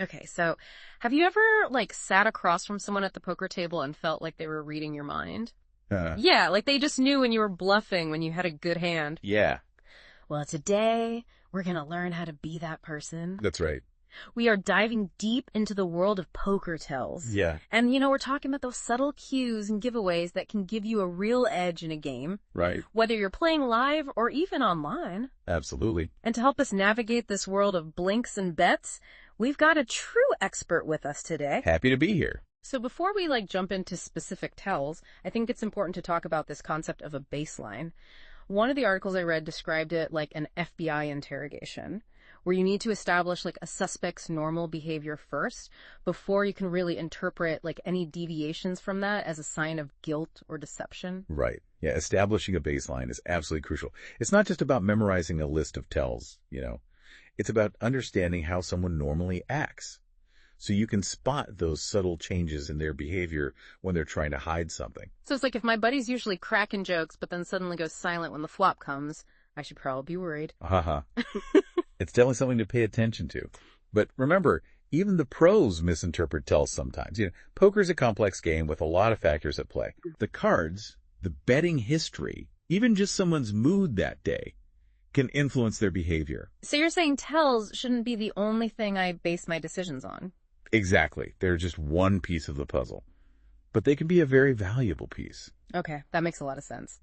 Okay, so have you ever, like, sat across from someone at the poker table and felt like they were reading your mind? Uh, Yeah, like they just knew when you were bluffing when you had a good hand. yeah, Well, today we're gonna learn how to be that person. that's right. We are diving deep into the world of poker tells. Yeah, And, we're talking about those subtle cues and giveaways that can give you a real edge in a game, right. whether you're playing live or even online. Absolutely. And to help us navigate this world of blinks and bets, we've got a true expert with us today. Happy to be here. So before we jump into specific tells, I think it's important to talk about this concept of a baseline. One of the articles I read described it like an FBI interrogation, where you need to establish like a suspect's normal behavior first before you can really interpret like any deviations from that as a sign of guilt or deception. Right. Yeah, establishing a baseline is absolutely crucial. It's not just about memorizing a list of tells. It's about understanding how someone normally acts. So you can spot those subtle changes in their behavior when they're trying to hide something. So it's like if my buddy's usually cracking jokes but then suddenly goes silent when the flop comes, I should probably be worried. Haha. It's definitely something to pay attention to. But remember, even the pros misinterpret tells sometimes. Poker's a complex game with a lot of factors at play. The cards, the betting history, even just someone's mood that day can influence their behavior. So you're saying tells shouldn't be the only thing I base my decisions on? Exactly. They're just one piece of the puzzle. But they can be a very valuable piece. Okay, that makes a lot of sense.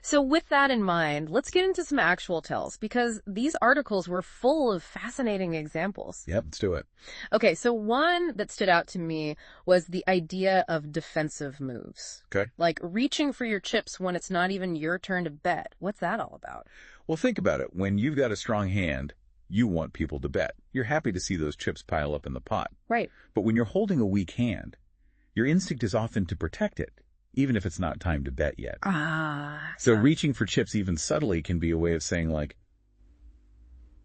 So with that in mind, let's get into some actual tells, because these articles were full of fascinating examples. Yep, let's do it. Okay, so one that stood out to me was the idea of defensive moves. Okay. Like reaching for your chips when it's not even your turn to bet. What's that all about? Well, think about it. When you've got a strong hand, you want people to bet. You're happy to see those chips pile up in the pot. Right. But when you're holding a weak hand, your instinct is often to protect it, even if it's not time to bet yet. So reaching for chips even subtly can be a way of saying like,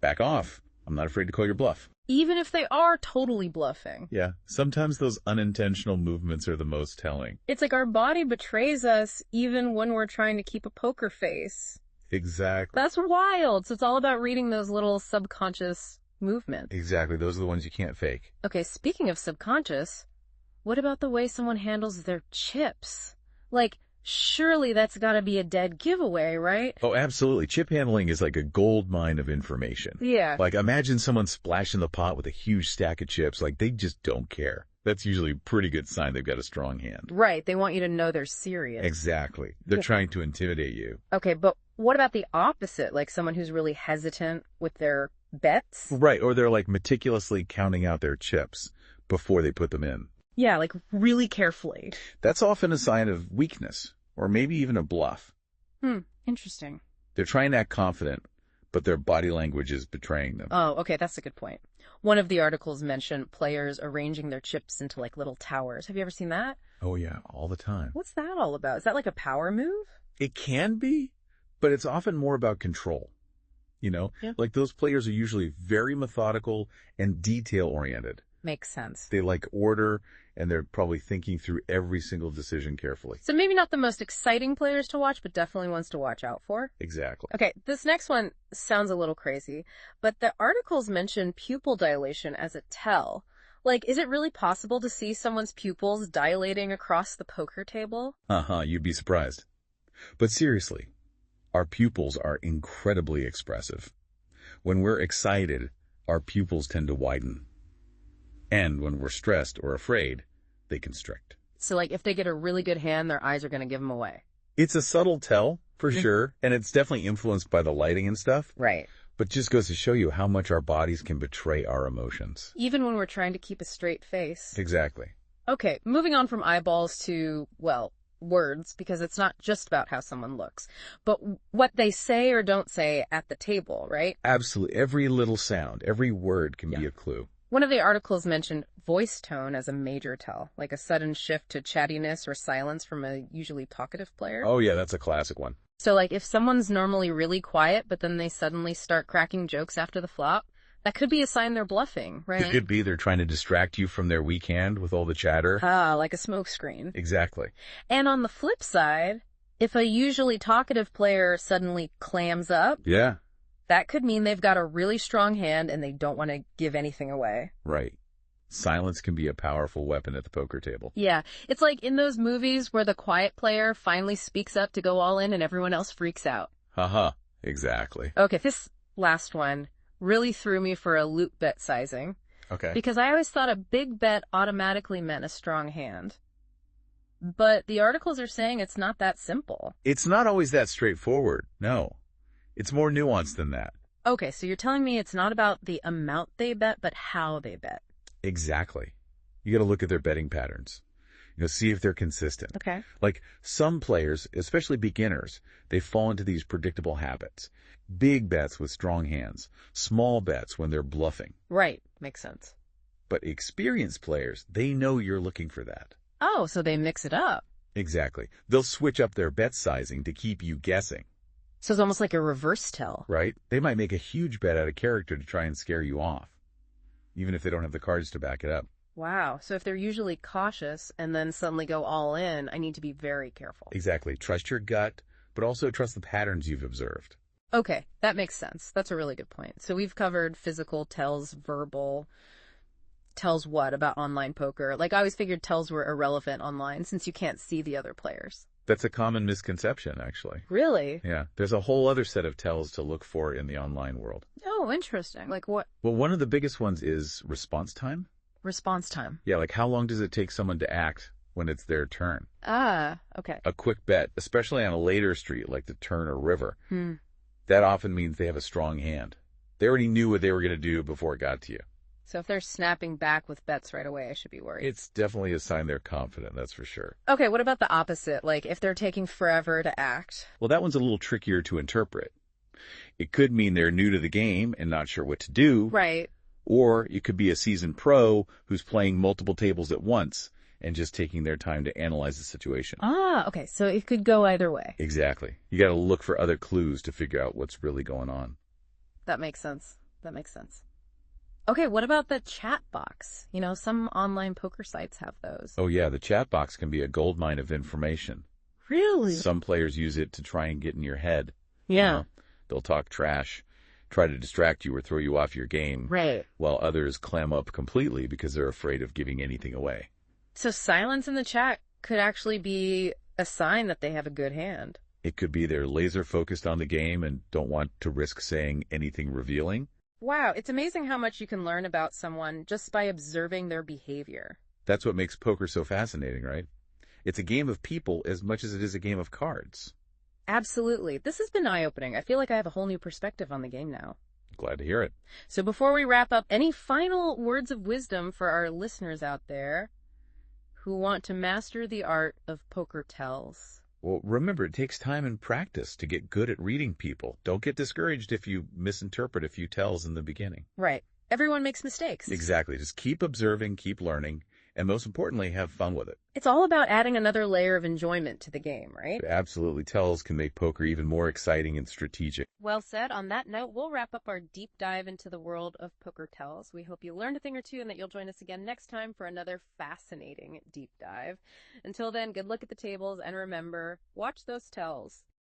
back off. I'm not afraid to call your bluff. Even if they are totally bluffing. Yeah, sometimes those unintentional movements are the most telling. It's like our body betrays us even when we're trying to keep a poker face. Exactly. That's wild. So it's all about reading those little subconscious movements. Exactly. Those are the ones you can't fake. Okay, speaking of subconscious, what about the way someone handles their chips? Like, surely that's got to be a dead giveaway, right? Oh, absolutely. Chip handling is like a gold mine of information. Yeah. Like, imagine someone splashing the pot with a huge stack of chips. Like, they just don't care. That's usually a pretty good sign they've got a strong hand. Right. They want you to know they're serious. Exactly. They're trying to intimidate you. Okay, but what about the opposite? Like someone who's really hesitant with their bets? Right. Or they're like meticulously counting out their chips before they put them in. Yeah, like really carefully. That's often a sign of weakness or maybe even a bluff. Interesting. They're trying to act confident, but their body language is betraying them. Oh, okay, that's a good point. One of the articles mentioned players arranging their chips into like little towers. Have you ever seen that? Oh, yeah, all the time. What's that all about? Is that like a power move? It can be, but it's often more about control. Yeah. Like those players are usually very methodical and detail-oriented. Makes sense. They like order, and they're probably thinking through every single decision carefully. So maybe not the most exciting players to watch, but definitely ones to watch out for. Exactly. Okay, this next one sounds a little crazy, but the articles mention pupil dilation as a tell. Like, is it really possible to see someone's pupils dilating across the poker table? You'd be surprised. But seriously, our pupils are incredibly expressive. When we're excited, our pupils tend to widen. And when we're stressed or afraid, they constrict. So, like, if they get a really good hand, their eyes are going to give them away. It's a subtle tell, for sure, and it's definitely influenced by the lighting and stuff. Right. But just goes to show you how much our bodies can betray our emotions. Even when we're trying to keep a straight face. Exactly. Okay, moving on from eyeballs to, well, words, because it's not just about how someone looks, but what they say or don't say at the table, right? Absolutely. Every little sound, every word can be a clue. One of the articles mentioned voice tone as a major tell, like a sudden shift to chattiness or silence from a usually talkative player. Oh, yeah, that's a classic one. So, like, if someone's normally really quiet, but then they suddenly start cracking jokes after the flop, that could be a sign they're bluffing, right? It could be they're trying to distract you from their weak hand with all the chatter. Like a smokescreen. Exactly. And on the flip side, if a usually talkative player suddenly clams up, Yeah. that could mean they've got a really strong hand and they don't want to give anything away. Right. Silence can be a powerful weapon at the poker table. Yeah, it's like in those movies where the quiet player finally speaks up to go all in and everyone else freaks out. Haha, exactly. Okay, this last one really threw me for a loop bet sizing Okay. because I always thought a big bet automatically meant a strong hand. But the articles are saying it's not that simple. It's not always that straightforward. No. It's more nuanced than that. Okay, so you're telling me it's not about the amount they bet, but how they bet. Exactly. You got to look at their betting patterns. See if they're consistent. Okay. Like some players, especially beginners, they fall into these predictable habits. Big bets with strong hands, small bets when they're bluffing. Right, makes sense. But experienced players, they know you're looking for that. Oh, so they mix it up. Exactly. They'll switch up their bet sizing to keep you guessing. So it's almost like a reverse tell. Right? They might make a huge bet out of character to try and scare you off, even if they don't have the cards to back it up. Wow. So if they're usually cautious and then suddenly go all in, I need to be very careful. Exactly. Trust your gut, but also trust the patterns you've observed. Okay, that makes sense. That's a really good point. So we've covered physical tells, verbal tells what about online poker? Like I always figured tells were irrelevant online since you can't see the other players. That's a common misconception, actually. Really? Yeah. There's a whole other set of tells to look for in the online world. Oh, interesting. Like what? Well, one of the biggest ones is response time. Response time. Yeah, like how long does it take someone to act when it's their turn? Ah, okay. A quick bet, especially on a later street like the turn or river, that often means they have a strong hand. They already knew what they were going to do before it got to you. So if they're snapping back with bets right away, I should be worried. It's definitely a sign they're confident, that's for sure. Okay, what about the opposite? Like if they're taking forever to act? Well, that one's a little trickier to interpret. It could mean they're new to the game and not sure what to do. Right. Or it could be a seasoned pro who's playing multiple tables at once and just taking their time to analyze the situation. Ah, okay. So it could go either way. Exactly. You got to look for other clues to figure out what's really going on. That makes sense. That makes sense. Okay, what about the chat box? Some online poker sites have those. Oh yeah, the chat box can be a goldmine of information. Really? Some players use it to try and get in your head. Yeah. They'll talk trash, try to distract you or throw you off your game. Right. While others clam up completely because they're afraid of giving anything away. So silence in the chat could actually be a sign that they have a good hand. It could be they're laser focused on the game and don't want to risk saying anything revealing. Wow, it's amazing how much you can learn about someone just by observing their behavior. That's what makes poker so fascinating, right? It's a game of people as much as it is a game of cards. Absolutely. This has been eye-opening. I feel like I have a whole new perspective on the game now. Glad to hear it. So before we wrap up, any final words of wisdom for our listeners out there who want to master the art of poker tells? Well, remember, it takes time and practice to get good at reading people. Don't get discouraged if you misinterpret a few tells in the beginning. Right. Everyone makes mistakes. Exactly. Just keep observing, keep learning, and most importantly, have fun with it. It's all about adding another layer of enjoyment to the game, right? Absolutely. Tells can make poker even more exciting and strategic. Well said. On that note, we'll wrap up our deep dive into the world of poker tells. We hope you learned a thing or two and that you'll join us again next time for another fascinating deep dive. Until then, good luck at the tables, and remember, watch those tells.